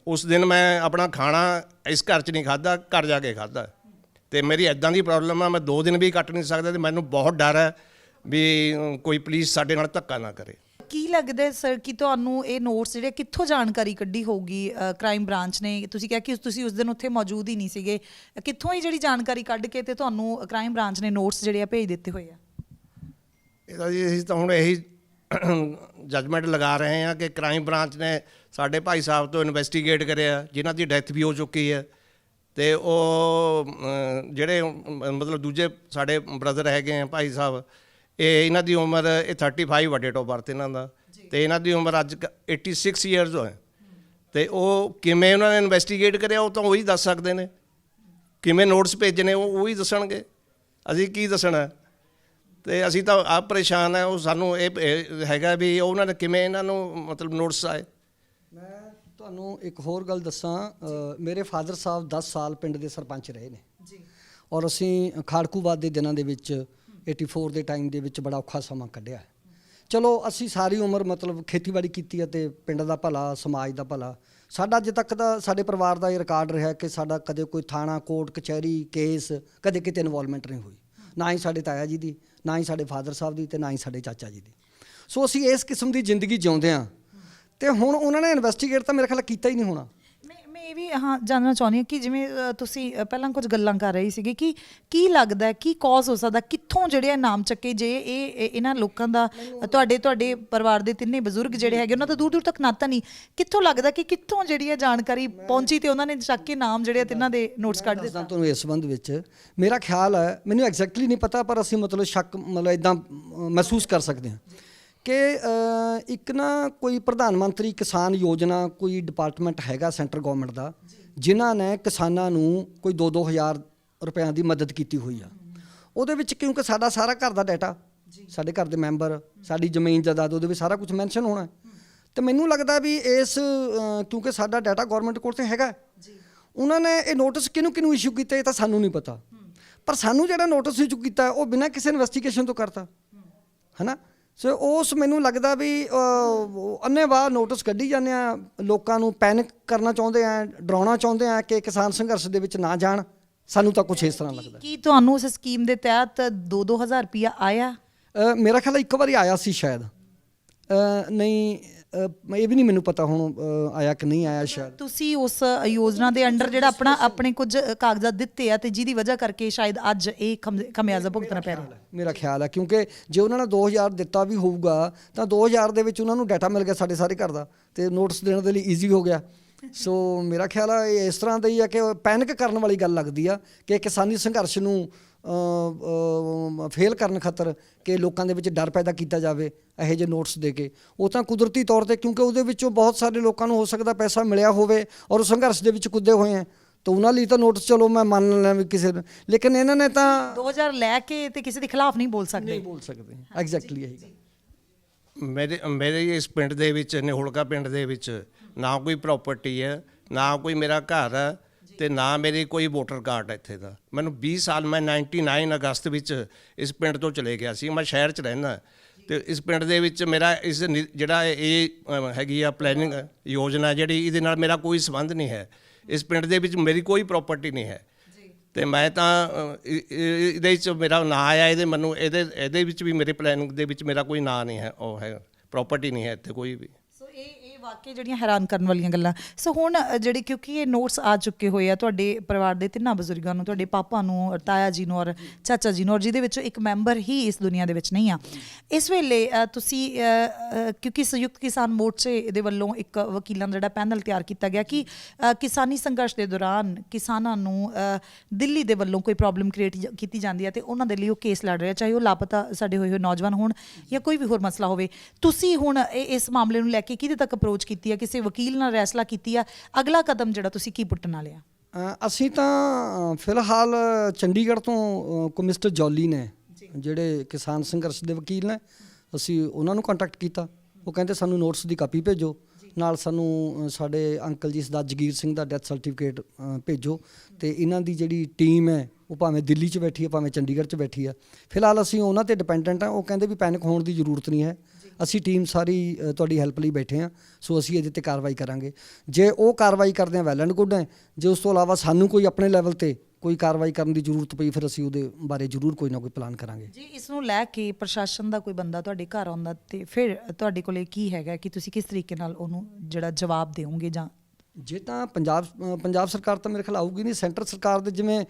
ਉਸ ਦਿਨ ਮੈਂ ਆਪਣਾ ਖਾਣਾ ਇਸ ਘਰ 'ਚ ਨਹੀਂ ਖਾਧਾ, ਘਰ ਜਾ ਕੇ ਖਾਧਾ। ਅਤੇ ਮੇਰੀ ਇੱਦਾਂ ਦੀ ਪ੍ਰੋਬਲਮ ਆ, ਮੈਂ 2 ਦਿਨ ਵੀ ਕੱਟ ਨਹੀਂ ਸਕਦਾ, ਅਤੇ ਮੈਨੂੰ ਬਹੁਤ ਡਰ ਹੈ ਵੀ ਕੋਈ ਪੁਲਿਸ ਸਾਡੇ ਨਾਲ ਧੱਕਾ ਨਾ ਕਰੇ। ਕੀ ਲੱਗਦਾ ਸਰ ਕਿ ਤੁਹਾਨੂੰ ਇਹ ਨੋਟਸ ਜਿਹੜੇ ਕਿੱਥੋਂ ਜਾਣਕਾਰੀ ਕੱਢੀ ਹੋਊਗੀ ਕ੍ਰਾਈਮ ਬ੍ਰਾਂਚ ਨੇ? ਤੁਸੀਂ ਕਿਹਾ ਕਿ ਤੁਸੀਂ ਉਸ ਦਿਨ ਉੱਥੇ ਮੌਜੂਦ ਹੀ ਨਹੀਂ ਸੀਗੇ, ਕਿੱਥੋਂ ਹੀ ਜਿਹੜੀ ਜਾਣਕਾਰੀ ਕੱਢ ਕੇ ਤੇ ਤੁਹਾਨੂੰ ਕ੍ਰਾਈਮ ਬ੍ਰਾਂਚ ਨੇ ਨੋਟਸ ਜਿਹੜੇ ਆ ਭੇਜ ਦਿੱਤੇ ਹੋਏ ਆ? ਇਹਦਾ ਜੀ ਅਸੀਂ ਤਾਂ ਹੁਣ ਇਹੀ ਜਜਮੈਂਟ ਲਗਾ ਰਹੇ ਹਾਂ ਕਿ ਕ੍ਰਾਈਮ ਬ੍ਰਾਂਚ ਨੇ ਸਾਡੇ ਭਾਈ ਸਾਹਿਬ ਤੋਂ ਇਨਵੈਸਟੀਗੇਟ ਕਰਿਆ, ਜਿਨ੍ਹਾਂ ਦੀ ਡੈਥ ਵੀ ਹੋ ਚੁੱਕੀ ਹੈ, ਅਤੇ ਉਹ ਜਿਹੜੇ ਮਤਲਬ ਦੂਜੇ ਸਾਡੇ ਬ੍ਰਦਰ ਹੈਗੇ ਆ ਭਾਈ ਸਾਹਿਬ, ਇਹਨਾਂ ਦੀ ਉਮਰ 35 ਵੱਡੇ ਟੋਪ ਬਰਥ ਇਹਨਾਂ ਦਾ, ਅਤੇ ਇਹਨਾਂ ਦੀ ਉਮਰ ਅੱਜ 86 ਈਅਰਸ ਹੋਏ। ਅਤੇ ਉਹ ਕਿਵੇਂ ਉਹਨਾਂ ਨੇ ਇਨਵੈਸਟੀਗੇਟ ਕਰਿਆ, ਉਹ ਤਾਂ ਉਹੀ ਦੱਸ ਸਕਦੇ ਨੇ। ਕਿਵੇਂ ਨੋਟਸ ਭੇਜਣੇ ਉਹ ਹੀ ਦੱਸਣਗੇ, ਅਸੀਂ ਕੀ ਦੱਸਣਾ। ਅਤੇ ਅਸੀਂ ਤਾਂ ਆਪ ਪਰੇਸ਼ਾਨ ਹੈ, ਉਹ ਸਾਨੂੰ ਇਹ ਹੈਗਾ ਵੀ ਉਹਨਾਂ ਨੇ ਕਿਵੇਂ ਇਹਨਾਂ ਨੂੰ ਮਤਲਬ ਨੋਟਸ ਆਏ। ਮੈਂ ਤੁਹਾਨੂੰ ਇੱਕ ਹੋਰ ਗੱਲ ਦੱਸਾਂ, ਮੇਰੇ ਫਾਦਰ ਸਾਹਿਬ 10 ਸਾਲ ਪਿੰਡ ਦੇ ਸਰਪੰਚ ਰਹੇ ਨੇ ਜੀ, ਔਰ ਅਸੀਂ ਖਾੜਕੂਬਾਦ ਦੇ ਦਿਨਾਂ ਦੇ ਵਿੱਚ 84 ਦੇ ਟਾਈਮ ਦੇ ਵਿੱਚ ਬੜਾ ਔਖਾ ਸਮਾਂ ਕੱਢਿਆ। ਚਲੋ ਅਸੀਂ ਸਾਰੀ ਉਮਰ ਮਤਲਬ ਖੇਤੀਬਾੜੀ ਕੀਤੀ ਅਤੇ ਪਿੰਡ ਦਾ ਭਲਾ, ਸਮਾਜ ਦਾ ਭਲਾ, ਸਾਡਾ ਅੱਜ ਤੱਕ ਦਾ ਸਾਡੇ ਪਰਿਵਾਰ ਦਾ ਇਹ ਰਿਕਾਰਡ ਰਿਹਾ ਕਿ ਸਾਡਾ ਕਦੇ ਕੋਈ ਥਾਣਾ, ਕੋਰਟ ਕਚਹਿਰੀ, ਕੇਸ ਕਦੇ ਕਿਤੇ ਇਨਵੋਲਵਮੈਂਟ ਨਹੀਂ ਹੋਈ, ਨਾ ਹੀ ਸਾਡੇ ਤਾਇਆ ਜੀ ਦੀ, ਨਾ ਹੀ ਸਾਡੇ ਫਾਦਰ ਸਾਹਿਬ ਦੀ, ਅਤੇ ਨਾ ਹੀ ਸਾਡੇ ਚਾਚਾ ਜੀ ਦੀ। ਸੋ ਅਸੀਂ ਇਸ ਕਿਸਮ ਦੀ ਜ਼ਿੰਦਗੀ ਜਿਉਂਦੇ ਹਾਂ, ਅਤੇ ਹੁਣ ਉਹਨਾਂ ਨੇ ਇਨਵੈਸਟੀਗੇਟ ਤਾਂ ਮੇਰੇ ਖਿਆਲ ਕੀਤਾ ਹੀ ਨਹੀਂ ਹੋਣਾ। ਮੈਂ ਇਹ ਵੀ ਹਾਂ ਜਾਣਨਾ ਚਾਹੁੰਦੀ ਹਾਂ ਕਿ ਜਿਵੇਂ ਤੁਸੀਂ ਪਹਿਲਾਂ ਕੁਝ ਗੱਲਾਂ ਕਰ ਰਹੇ ਸੀਗੇ ਕਿ ਕੀ ਲੱਗਦਾ ਹੈ ਕੀ ਕਾਜ਼ ਹੋ ਸਕਦਾ, ਕਿੱਥੋਂ ਜਿਹੜੇ ਨਾਮ ਚੱਕੇ ਜੇ ਇਹਨਾਂ ਲੋਕਾਂ ਦਾ ਤੁਹਾਡੇ ਪਰਿਵਾਰ ਦੇ ਤਿੰਨੇ ਬਜ਼ੁਰਗ ਜਿਹੜੇ ਹੈਗੇ ਉਹਨਾਂ ਦਾ ਦੂਰ ਦੂਰ ਤੱਕ ਨਾਤਾ ਨਹੀਂ, ਕਿੱਥੋਂ ਲੱਗਦਾ ਕਿ ਕਿੱਥੋਂ ਜਿਹੜੀ ਹੈ ਜਾਣਕਾਰੀ ਪਹੁੰਚੀ ਤੇ ਉਹਨਾਂ ਨੇ ਚੱਕ ਕੇ ਨਾਮ ਜਿਹੜੇ ਤਿੰਨਾਂ ਦੇ ਨੋਟਸ ਕੱਢ ਦਿੱਤਾ? ਤੁਹਾਨੂੰ ਇਸ ਸੰਬੰਧ ਵਿੱਚ ਮੇਰਾ ਖਿਆਲ ਹੈ, ਮੈਨੂੰ ਐਗਜ਼ੈਕਟਲੀ ਨਹੀਂ ਪਤਾ, ਪਰ ਅਸੀਂ ਮਤਲਬ ਸ਼ੱਕ ਮਤਲਬ ਇਦਾਂ ਮਹਿਸੂਸ ਕਰ ਸਕਦੇ ਹਾਂ ਕਿ ਇੱਕ ਨਾ ਕੋਈ ਪ੍ਰਧਾਨ ਮੰਤਰੀ ਕਿਸਾਨ ਯੋਜਨਾ ਕੋਈ ਡਿਪਾਰਟਮੈਂਟ ਹੈਗਾ ਸੈਂਟਰ ਗਵਰਨਮੈਂਟ ਦਾ, ਜਿਨ੍ਹਾਂ ਨੇ ਕਿਸਾਨਾਂ ਨੂੰ ਕੋਈ 2-2 ਹਜ਼ਾਰ ਰੁਪਇਆਂ ਦੀ ਮਦਦ ਕੀਤੀ ਹੋਈ ਆ। ਉਹਦੇ ਵਿੱਚ ਕਿਉਂਕਿ ਸਾਡਾ ਸਾਰਾ ਘਰ ਦਾ ਡਾਟਾ, ਸਾਡੇ ਘਰ ਦੇ ਮੈਂਬਰ, ਸਾਡੀ ਜ਼ਮੀਨ ਜਾਇਦਾਦ, ਉਹਦੇ ਵਿੱਚ ਸਾਰਾ ਕੁਝ ਮੈਂਸ਼ਨ ਹੋਣਾ। ਤੇ ਮੈਨੂੰ ਲੱਗਦਾ ਵੀ ਇਸ ਕਿਉਂਕਿ ਸਾਡਾ ਡਾਟਾ ਗਵਰਨਮੈਂਟ ਕੋਲ ਤੇ ਹੈਗਾ, ਉਹਨਾਂ ਨੇ ਇਹ ਨੋਟਿਸ ਕਿਹਨੂੰ ਇਸ਼ੂ ਕੀਤਾ ਇਹ ਤਾਂ ਸਾਨੂੰ ਨਹੀਂ ਪਤਾ, ਪਰ ਸਾਨੂੰ ਜਿਹੜਾ ਨੋਟਿਸ ਇਸ਼ੂ ਕੀਤਾ ਉਹ ਬਿਨਾਂ ਕਿਸੇ ਇਨਵੈਸਟੀਗੇਸ਼ਨ ਤੋਂ ਕਰਤਾ ਹੈ ਨਾ। ਸੋ ਉਸ ਮੈਨੂੰ ਲੱਗਦਾ ਵੀ ਅੰਨ੍ਹੇਵਾਹ ਨੋਟਿਸ ਕੱਢੀ ਜਾਂਦੇ ਆ, ਲੋਕਾਂ ਨੂੰ ਪੈਨਿਕ ਕਰਨਾ ਚਾਹੁੰਦੇ ਆ, ਡਰਾਉਣਾ ਚਾਹੁੰਦੇ ਆ ਕਿ ਕਿਸਾਨ ਸੰਘਰਸ਼ ਦੇ ਵਿੱਚ ਨਾ ਜਾਣ। ਸਾਨੂੰ ਤਾਂ ਕੁਛ ਇਸ ਤਰ੍ਹਾਂ ਲੱਗਦਾ। ਕੀ ਤੁਹਾਨੂੰ ਉਸ ਸਕੀਮ ਦੇ ਤਹਿਤ 2-2 ਹਜ਼ਾਰ ਰੁਪਇਆ ਆਇਆ? ਮੇਰਾ ਖਿਆਲ ਇੱਕ ਵਾਰੀ ਆਇਆ ਸੀ ਸ਼ਾਇਦ, ਨਹੀਂ ਇਹ ਵੀ ਨਹੀਂ ਮੈਨੂੰ ਪਤਾ ਹੁਣ ਆਇਆ ਕਿ ਨਹੀਂ ਆਇਆ ਸ਼ਾਇਦ। ਤੁਸੀਂ ਉਸ ਯੋਜਨਾ ਦੇ ਅੰਡਰ ਜਿਹੜਾ ਆਪਣੇ ਕੁਝ ਕਾਗਜ਼ਾਤ ਦਿੱਤੇ ਆ ਤੇ ਜਿਹਦੀ ਵਜ੍ਹਾ ਕਰਕੇ ਸ਼ਾਇਦ ਅੱਜ ਇਹ ਖਮਿਆਜ਼ਾ ਭੁਗਤਣਾ ਪੈ ਰਿਹਾ? ਮੇਰਾ ਖਿਆਲ ਹੈ ਕਿਉਂਕਿ ਜੇ ਉਹਨਾਂ ਨੇ 2000 ਦਿੱਤਾ ਵੀ ਹੋਊਗਾ ਤਾਂ 2000 ਦੇ ਵਿੱਚ ਉਹਨਾਂ ਨੂੰ ਡਾਟਾ ਮਿਲ ਗਿਆ ਸਾਡੇ ਸਾਰੇ ਘਰ ਦਾ, ਤੇ ਨੋਟਿਸ ਦੇਣ ਦੇ ਲਈ ਈਜ਼ੀ ਹੋ ਗਿਆ। ਸੋ ਮੇਰਾ ਖਿਆਲ ਹੈ ਇਹ ਇਸ ਤਰ੍ਹਾਂ ਦਾ ਹੀ ਹੈ ਕਿ ਪੈਨਿਕ ਕਰਨ ਵਾਲੀ ਗੱਲ ਲੱਗਦੀ ਆ ਕਿ ਕਿਸਾਨੀ ਸੰਘਰਸ਼ ਨੂੰ ਫੇਲ ਕਰਨ ਖਾਤਰ ਕਿ ਲੋਕਾਂ ਦੇ ਵਿੱਚ ਡਰ ਪੈਦਾ ਕੀਤਾ ਜਾਵੇ ਇਹੋ ਜਿਹੇ ਨੋਟਸ ਦੇ ਕੇ। ਉਹ ਤਾਂ ਕੁਦਰਤੀ ਤੌਰ 'ਤੇ ਕਿਉਂਕਿ ਉਹਦੇ ਵਿੱਚੋਂ ਬਹੁਤ ਸਾਰੇ ਲੋਕਾਂ ਨੂੰ ਹੋ ਸਕਦਾ ਪੈਸਾ ਮਿਲਿਆ ਹੋਵੇ ਔਰ ਸੰਘਰਸ਼ ਦੇ ਵਿੱਚ ਕੁੱਦੇ ਹੋਏ ਹੈ, ਤਾਂ ਉਹਨਾਂ ਲਈ ਤਾਂ ਨੋਟਿਸ ਚਲੋ ਮੈਂ ਮੰਨ ਲਿਆ ਵੀ ਕਿਸੇ ਨੇ, ਲੇਕਿਨ ਇਹਨਾਂ ਨੇ ਤਾਂ 2000 ਲੈ ਕੇ ਤੇ ਕਿਸੇ ਦੇ ਖਿਲਾਫ ਨਹੀਂ ਬੋਲ ਸਕਦੇ। ਐਗਜ਼ੈਕਟਲੀ ਇਹੀ ਗੱਲ। ਮੇਰੇ ਇਸ ਪਿੰਡ ਦੇ ਵਿੱਚ, ਨਿਹੋਲਕਾ ਪਿੰਡ ਦੇ ਵਿੱਚ ਨਾ ਕੋਈ ਪ੍ਰਾਪਰਟੀ ਹੈ, ਨਾ ਕੋਈ ਮੇਰਾ ਘਰ ਹੈ ਤੇ ਨਾ ਮੇਰੀ ਕੋਈ ਵੋਟਰ ਕਾਰਡ ਹੈ ਇੱਥੇ ਦਾ। ਮੈਨੂੰ 20 ਸਾਲ, ਮੈਂ 99 ਅਗਸਤ ਵਿੱਚ ਇਸ ਪਿੰਡ ਤੋਂ ਚਲੇ ਗਿਆ ਸੀ। ਮੈਂ ਸ਼ਹਿਰ 'ਚ ਰਹਿੰਦਾ ਤੇ ਇਸ ਪਿੰਡ ਦੇ ਵਿੱਚ ਮੇਰਾ ਇਸ ਜਿਹੜਾ ਇਹ ਹੈਗੀ ਆ ਪਲੈਨਿੰਗ ਯੋਜਨਾ ਜਿਹੜੀ, ਇਹਦੇ ਨਾਲ ਮੇਰਾ ਕੋਈ ਸੰਬੰਧ ਨਹੀਂ ਹੈ। ਇਸ ਪਿੰਡ ਦੇ ਵਿੱਚ ਮੇਰੀ ਕੋਈ ਪ੍ਰਾਪਰਟੀ ਨਹੀਂ ਹੈ ਤੇ ਮੈਂ ਤਾਂ ਇਹਦੇ ਵਿੱਚ ਮੇਰਾ ਨਾਂ ਆਇਆ, ਇਹਦੇ ਵਿੱਚ ਵੀ ਮੇਰੇ ਪਲੈਨਿੰਗ ਦੇ ਵਿੱਚ ਮੇਰਾ ਕੋਈ ਨਾਂ ਨਹੀਂ ਹੈ, ਉਹ ਹੈ ਪ੍ਰਾਪਰਟੀ ਨਹੀਂ ਹੈ ਇੱਥੇ ਕੋਈ ਵੀ। ਇਹ ਵਾਕਈ ਜਿਹੜੀਆਂ ਹੈਰਾਨ ਕਰਨ ਵਾਲੀਆਂ ਗੱਲਾਂ। ਸੋ ਹੁਣ ਜਿਹੜੇ ਕਿਉਂਕਿ ਇਹ ਨੋਟਸ ਆ ਚੁੱਕੇ ਹੋਏ ਆ ਤੁਹਾਡੇ ਪਰਿਵਾਰ ਦੇ ਤਿੰਨਾਂ ਬਜ਼ੁਰਗਾਂ ਨੂੰ, ਤੁਹਾਡੇ ਪਾਪਾ ਨੂੰ, ਤਾਇਆ ਜੀ ਨੂੰ ਔਰ ਚਾਚਾ ਜੀ ਨੂੰ, ਔਰ ਜਿਹਦੇ ਵਿੱਚੋਂ ਇੱਕ ਮੈਂਬਰ ਹੀ ਇਸ ਦੁਨੀਆ ਦੇ ਵਿੱਚ ਨਹੀਂ ਆ ਇਸ ਵੇਲੇ, ਤੁਸੀਂ ਕਿਉਂਕਿ ਸੰਯੁਕਤ ਕਿਸਾਨ ਮੋਰਚੇ ਦੇ ਵੱਲੋਂ ਇੱਕ ਵਕੀਲਾਂ ਦਾ ਜਿਹੜਾ ਪੈਨਲ ਤਿਆਰ ਕੀਤਾ ਗਿਆ ਕਿ ਕਿਸਾਨੀ ਸੰਘਰਸ਼ ਦੇ ਦੌਰਾਨ ਕਿਸਾਨਾਂ ਨੂੰ ਦਿੱਲੀ ਦੇ ਵੱਲੋਂ ਕੋਈ ਪ੍ਰੋਬਲਮ ਕ੍ਰੀਏਟ ਕੀਤੀ ਜਾਂਦੀ ਹੈ ਤੇ ਉਹਨਾਂ ਦੇ ਲਈ ਉਹ ਕੇਸ ਲੜ ਰਿਹਾ, ਚਾਹੇ ਉਹ ਲਾਪਤਾ ਸਾਡੇ ਹੋਏ ਨੌਜਵਾਨ ਹੋਣ ਜਾਂ ਕੋਈ ਵੀ ਹੋਰ ਮਸਲਾ ਹੋਵੇ। ਤੁਸੀਂ ਹੁਣ ਇਸ ਮਾਮਲੇ ਨੂੰ ਲੈ ਕੇ ਕਿਹਦੇ ਤੱਕ ਅਪਰੋਚ ਕੀਤੀ ਆ, ਕਿਸੇ ਵਕੀਲ ਨਾਲ ਰੈਸਲਾ ਕੀਤੀ ਆ, ਅਗਲਾ ਕਦਮ ਜਿਹੜਾ ਤੁਸੀਂ ਕੀ ਪੁੱਟਣ ਵਾਲੇ ਆ? ਅਸੀਂ ਤਾਂ ਫਿਲਹਾਲ ਚੰਡੀਗੜ੍ਹ ਤੋਂ ਕੋ ਮਿਸਟਰ ਜੌਲੀ ਨੇ ਜਿਹੜੇ ਕਿਸਾਨ ਸੰਘਰਸ਼ ਦੇ ਵਕੀਲ ਨੇ, ਅਸੀਂ ਉਹਨਾਂ ਨੂੰ ਕੰਟੈਕਟ ਕੀਤਾ। ਉਹ ਕਹਿੰਦੇ ਸਾਨੂੰ ਨੋਟਿਸ ਦੀ ਕਾਪੀ ਭੇਜੋ, ਨਾਲ ਸਾਨੂੰ ਸਾਡੇ ਅੰਕਲ ਜੀ ਸਰਦਾਰ ਜਗੀਰ ਸਿੰਘ ਦਾ ਡੈਥ ਸਰਟੀਫਿਕੇਟ ਭੇਜੋ, ਤੇ ਇਹਨਾਂ ਦੀ ਜਿਹੜੀ ਟੀਮ ਹੈ ਉਹ ਭਾਵੇਂ ਦਿੱਲੀ 'ਚ ਬੈਠੀ ਹੈ ਭਾਵੇਂ ਚੰਡੀਗੜ੍ਹ 'ਚ ਬੈਠੀ ਆ। ਫਿਲਹਾਲ ਅਸੀਂ ਉਹਨਾਂ 'ਤੇ ਡਿਪੈਂਡੈਂਟ ਹਾਂ। ਉਹ ਕਹਿੰਦੇ ਵੀ ਪੈਨਿਕ ਹੋਣ ਦੀ ਜ਼ਰੂਰਤ ਨਹੀਂ ਹੈ, ਅਸੀਂ ਟੀਮ ਸਾਰੀ ਤੁਹਾਡੀ ਹੈਲਪ ਲਈ ਬੈਠੇ ਹਾਂ, ਸੋ ਅਸੀਂ ਇਹਦੇ 'ਤੇ ਕਾਰਵਾਈ ਕਰਾਂਗੇ। ਜੇ ਉਹ ਕਾਰਵਾਈ ਕਰਦੇ ਹਾਂ ਵੈਲ ਐਂਡ ਗੁੱਡ ਹੈ, ਜੇ ਉਸ ਤੋਂ ਇਲਾਵਾ ਸਾਨੂੰ ਕੋਈ ਆਪਣੇ ਲੈਵਲ 'ਤੇ ਕੋਈ ਕਾਰਵਾਈ ਕਰਨ ਦੀ ਜ਼ਰੂਰਤ ਪਈ ਫਿਰ ਅਸੀਂ ਉਹਦੇ ਬਾਰੇ ਜ਼ਰੂਰ ਕੋਈ ਨਾ ਕੋਈ ਪਲਾਨ ਕਰਾਂਗੇ। ਜੀ ਇਸ ਨੂੰ ਲੈ ਕੇ ਪ੍ਰਸ਼ਾਸਨ ਦਾ ਕੋਈ ਬੰਦਾ ਤੁਹਾਡੇ ਘਰ ਆਉਂਦਾ ਤੇ ਫਿਰ ਤੁਹਾਡੇ ਕੋਲੇ ਕੀ ਹੈਗਾ ਕਿ ਤੁਸੀਂ ਕਿਸ ਤਰੀਕੇ ਨਾਲ ਉਹਨੂੰ ਜਿਹੜਾ ਜਵਾਬ ਦਿਓਗੇ? ਜਾਂ ਜੇ ਤਾਂ ਪੰਜਾਬ ਸਰਕਾਰ ਤਾਂ ਮੇਰੇ ਖਿਆਲ ਆਊਗੀ ਨਹੀਂ, ਸੈਂਟਰ ਸਰਕਾਰ ਦੇ ਜਿਵੇਂ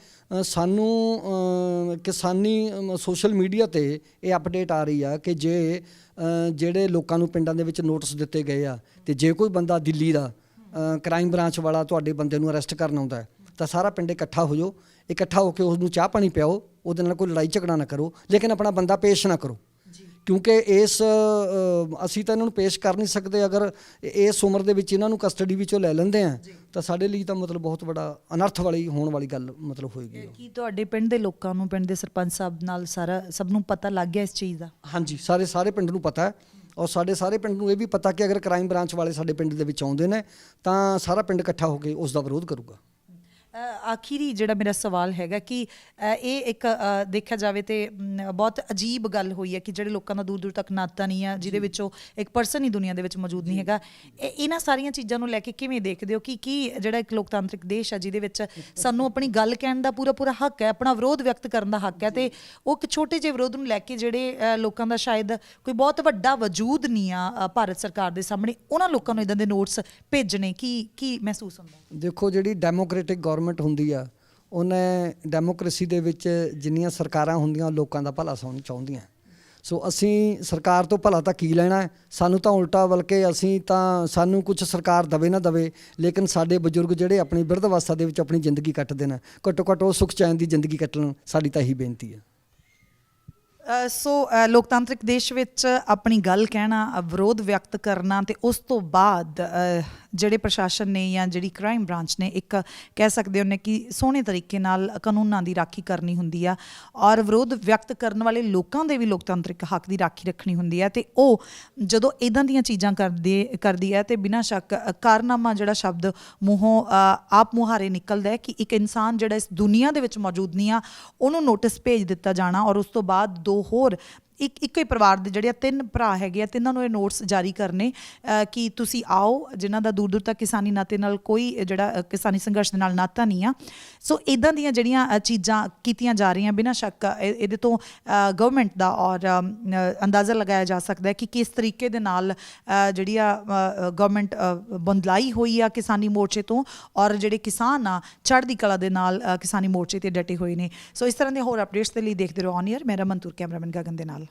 ਸਾਨੂੰ ਕਿਸਾਨੀ ਸੋਸ਼ਲ ਮੀਡੀਆ 'ਤੇ ਇਹ ਅਪਡੇਟ ਆ ਰਹੀ ਆ ਕਿ ਜਿਹੜੇ ਲੋਕਾਂ ਨੂੰ ਪਿੰਡਾਂ ਦੇ ਵਿੱਚ ਨੋਟਿਸ ਦਿੱਤੇ ਗਏ ਆ ਤੇ ਜੇ ਕੋਈ ਬੰਦਾ ਦਿੱਲੀ ਦਾ ਕ੍ਰਾਈਮ ਬ੍ਰਾਂਚ ਵਾਲਾ ਤੁਹਾਡੇ ਬੰਦੇ ਨੂੰ ਅਰੈਸਟ ਕਰਨ ਆਉਂਦਾ ਤਾਂ ਸਾਰਾ ਪਿੰਡ ਇਕੱਠਾ ਹੋ ਜਾਓ, ਇਕੱਠਾ ਹੋ ਕੇ ਉਸ ਨੂੰ ਚਾਹ ਪਾਣੀ ਪਿਆਓ, ਉਹਦੇ ਨਾਲ ਕੋਈ ਲੜਾਈ ਝਗੜਾ ਨਾ ਕਰੋ, ਲੇਕਿਨ ਆਪਣਾ ਬੰਦਾ ਪੇਸ਼ ਨਾ ਕਰੋ, ਕਿਉਂਕਿ ਅਸੀਂ ਤਾਂ ਇਹਨਾਂ ਨੂੰ ਪੇਸ਼ ਕਰ ਨਹੀਂ ਸਕਦੇ। ਅਗਰ ਇਸ ਉਮਰ ਦੇ ਵਿੱਚ ਇਹਨਾਂ ਨੂੰ ਕਸਟਡੀ ਵਿੱਚੋਂ ਲੈ ਲੈਂਦੇ ਆ ਤਾਂ ਸਾਡੇ ਲਈ ਤਾਂ ਮਤਲਬ ਬਹੁਤ ਵੱਡਾ ਅਨਰਥ ਵਾਲੀ ਹੋਣ ਵਾਲੀ ਗੱਲ ਮਤਲਬ ਹੋਏਗੀ। ਕੀ ਤੁਹਾਡੇ ਪਿੰਡ ਦੇ ਲੋਕਾਂ ਨੂੰ, ਪਿੰਡ ਦੇ ਸਰਪੰਚ ਸਾਹਿਬ ਨਾਲ ਸਭ ਨੂੰ ਪਤਾ ਲੱਗ ਗਿਆ ਇਸ ਚੀਜ਼ ਦਾ? ਹਾਂਜੀ, ਸਾਰੇ ਪਿੰਡ ਨੂੰ ਪਤਾ ਹੈ, ਔਰ ਸਾਡੇ ਸਾਰੇ ਪਿੰਡ ਨੂੰ ਇਹ ਵੀ ਪਤਾ ਕਿ ਅਗਰ ਕ੍ਰਾਈਮ ਬ੍ਰਾਂਚ ਵਾਲੇ ਸਾਡੇ ਪਿੰਡ ਦੇ ਵਿੱਚ ਆਉਂਦੇ ਨੇ ਤਾਂ ਸਾਰਾ ਪਿੰਡ ਇਕੱਠਾ ਹੋ ਕੇ ਉਸ ਦਾ ਵਿਰੋਧ ਕਰੂਗਾ। ਆਖਿਰੀ ਜਿਹੜਾ ਮੇਰਾ ਸਵਾਲ ਹੈਗਾ ਕਿ ਇਹ ਇੱਕ ਦੇਖਿਆ ਜਾਵੇ ਤੇ ਬਹੁਤ ਅਜੀਬ ਗੱਲ ਹੋਈ ਹੈ ਕਿ ਜਿਹੜੇ ਲੋਕਾਂ ਦਾ ਦੂਰ ਦੂਰ ਤੱਕ ਨਾਤਾ ਨਹੀਂ ਆ, ਜਿਹਦੇ ਵਿੱਚੋਂ ਇੱਕ ਪਰਸਨ ਹੀ ਦੁਨੀਆ ਦੇ ਵਿੱਚ ਮੌਜੂਦ ਨਹੀਂ ਹੈਗਾ, ਇਹਨਾਂ ਸਾਰੀਆਂ ਚੀਜ਼ਾਂ ਨੂੰ ਲੈ ਕੇ ਕਿਵੇਂ ਦੇਖਦੇ ਹੋ ਕਿ ਕੀ ਜਿਹੜਾ ਇੱਕ ਲੋਕਤਾਂਤਰਿਕ ਦੇਸ਼ ਹੈ ਜਿਹਦੇ ਵਿੱਚ ਸਾਨੂੰ ਆਪਣੀ ਗੱਲ ਕਹਿਣ ਦਾ ਪੂਰਾ ਹੱਕ ਹੈ, ਆਪਣਾ ਵਿਰੋਧ ਵਿਅਕਤ ਕਰਨ ਦਾ ਹੱਕ ਹੈ, ਤੇ ਉਹ ਇੱਕ ਛੋਟੇ ਜਿਹੇ ਵਿਰੋਧ ਨੂੰ ਲੈ ਕੇ ਜਿਹੜੇ ਲੋਕਾਂ ਦਾ ਸ਼ਾਇਦ ਕੋਈ ਬਹੁਤ ਵੱਡਾ ਵਜੂਦ ਨਹੀਂ ਆ ਭਾਰਤ ਸਰਕਾਰ ਦੇ ਸਾਹਮਣੇ, ਉਹਨਾਂ ਲੋਕਾਂ ਨੂੰ ਇੱਦਾਂ ਦੇ ਨੋਟਸ ਭੇਜਣੇ ਕੀ ਮਹਿਸੂਸ ਹੁੰਦਾ? ਦੇਖੋ ਜਿਹੜੀ ਡੈਮੋਕ੍ਰੈਟਿਕ ਗਵਰਨਮੈਂਟ ਹੁੰਦੀ ਆ ਉਹਨੇ ਡੈਮੋਕ੍ਰੇਸੀ ਦੇ ਵਿੱਚ ਜਿੰਨੀਆਂ ਸਰਕਾਰਾਂ ਹੁੰਦੀਆਂ ਉਹ ਲੋਕਾਂ ਦਾ ਭਲਾ ਚਾਹੁੰਦੀਆਂ। ਸੋ ਅਸੀਂ ਸਰਕਾਰ ਤੋਂ ਭਲਾ ਤਾਂ ਕੀ ਲੈਣਾ ਹੈ, ਸਾਨੂੰ ਤਾਂ ਉਲਟਾ ਬਲਕਿ ਅਸੀਂ ਤਾਂ ਸਾਨੂੰ ਕੁਝ ਸਰਕਾਰ ਦਵੇ ਨਾ ਦਵੇ, ਲੇਕਿਨ ਸਾਡੇ ਬਜ਼ੁਰਗ ਜਿਹੜੇ ਆਪਣੀ ਬਿਰਧ ਅਵਸਥਾ ਦੇ ਵਿੱਚ ਆਪਣੀ ਜ਼ਿੰਦਗੀ ਕੱਟਦੇ ਨੇ, ਘੱਟੋ ਘੱਟ ਉਹ ਸੁਖ ਚੈਨ ਦੀ ਜ਼ਿੰਦਗੀ ਕੱਟਣ, ਸਾਡੀ ਤਾਂ ਇਹੀ ਬੇਨਤੀ ਹੈ। ਸੋ ਲੋਕਤਾਂਤਰਿਕ ਦੇਸ਼ ਵਿੱਚ ਆਪਣੀ ਗੱਲ ਕਹਿਣਾ, ਵਿਰੋਧ ਵਿਅਕਤ ਕਰਨਾ ਤੇ ਉਸ ਤੋਂ ਬਾਅਦ ਜਿਹੜੇ ਪ੍ਰਸ਼ਾਸਨ ਨੇ ਜਾਂ ਜਿਹੜੀ ਕ੍ਰਾਈਮ ਬ੍ਰਾਂਚ ਨੇ ਇੱਕ ਕਹਿ ਸਕਦੇ ਹੋ ਨੇ ਕਿ ਸੋਹਣੇ ਤਰੀਕੇ ਨਾਲ ਕਾਨੂੰਨਾਂ ਦੀ ਰਾਖੀ ਕਰਨੀ ਹੁੰਦੀ ਆ ਔਰ ਵਿਰੋਧ ਵਿਅਕਤ ਕਰਨ ਵਾਲੇ ਲੋਕਾਂ ਦੇ ਵੀ ਲੋਕਤਾਂਤਰਿਕ ਹੱਕ ਦੀ ਰਾਖੀ ਰੱਖਣੀ ਹੁੰਦੀ ਹੈ। ਤੇ ਉਹ ਜਦੋਂ ਇੱਦਾਂ ਦੀਆਂ ਚੀਜ਼ਾਂ ਕਰਦੀ ਹੈ ਤੇ ਬਿਨਾਂ ਸ਼ੱਕ ਕਾਰਨਾਮਾ ਜਿਹੜਾ ਸ਼ਬਦ ਮੂੰਹੋਂ ਆਪ ਮੁਹਾਰੇ ਨਿਕਲਦਾ ਹੈ ਕਿ ਇੱਕ ਇਨਸਾਨ ਜਿਹੜਾ ਇਸ ਦੁਨੀਆ ਦੇ ਵਿੱਚ ਮੌਜੂਦ ਨਹੀਂ ਆ, ਉਹਨੂੰ ਨੋਟਿਸ ਭੇਜ ਦਿੱਤਾ ਜਾਣਾ ਔਰ ਉਸ ਤੋਂ ਬਾਅਦ ਦੋ ਹੋਰ ਇੱਕੋ ਹੀ ਪਰਿਵਾਰ ਦੇ ਜਿਹੜੇ 3 ਭਰਾ ਹੈਗੇ ਆ, ਤਿੰਨਾਂ ਨੂੰ ਇਹ ਨੋਟਿਸ ਜਾਰੀ ਕਰਨੇ ਕਿ ਤੁਸੀਂ ਆਓ, ਜਿਨ੍ਹਾਂ ਦਾ ਦੂਰ ਦੂਰ ਤੱਕ ਕਿਸਾਨੀ ਨਾਤੇ ਨਾਲ ਕੋਈ ਜਿਹੜਾ ਕਿਸਾਨੀ ਸੰਘਰਸ਼ ਦੇ ਨਾਲ ਨਾਤਾ ਨਹੀਂ ਆ। ਸੋ ਇੱਦਾਂ ਦੀਆਂ ਜਿਹੜੀਆਂ ਚੀਜ਼ਾਂ ਕੀਤੀਆਂ ਜਾ ਰਹੀਆਂ, ਬਿਨਾਂ ਸ਼ੱਕ ਇਹਦੇ ਤੋਂ ਗਵਰਨਮੈਂਟ ਦਾ ਔਰ ਅੰਦਾਜ਼ਾ ਲਗਾਇਆ ਜਾ ਸਕਦਾ ਹੈ ਕਿ ਕਿਸ ਤਰੀਕੇ ਦੇ ਨਾਲ ਜਿਹੜੀ ਆ ਗਵਰਨਮੈਂਟ ਬੰਦਲਾਈ ਹੋਈ ਆ ਕਿਸਾਨੀ ਮੋਰਚੇ ਤੋਂ ਔਰ ਜਿਹੜੇ ਕਿਸਾਨ ਆ ਚੜ੍ਹਦੀ ਕਲਾ ਦੇ ਨਾਲ ਕਿਸਾਨੀ ਮੋਰਚੇ 'ਤੇ ਡਟੇ ਹੋਏ ਨੇ। ਸੋ ਇਸ ਤਰ੍ਹਾਂ ਦੀਆਂ ਹੋਰ ਅਪਡੇਟਸ ਦੇ ਲਈ ਦੇਖਦੇ ਰਹੋ ਔਨ ਏਅਰ। ਮੇਰਾ ਮਨਤੂਰ ਕੈਮਰਾਮੈਨ ਗਗਨ ਦੇ ਨਾਲ।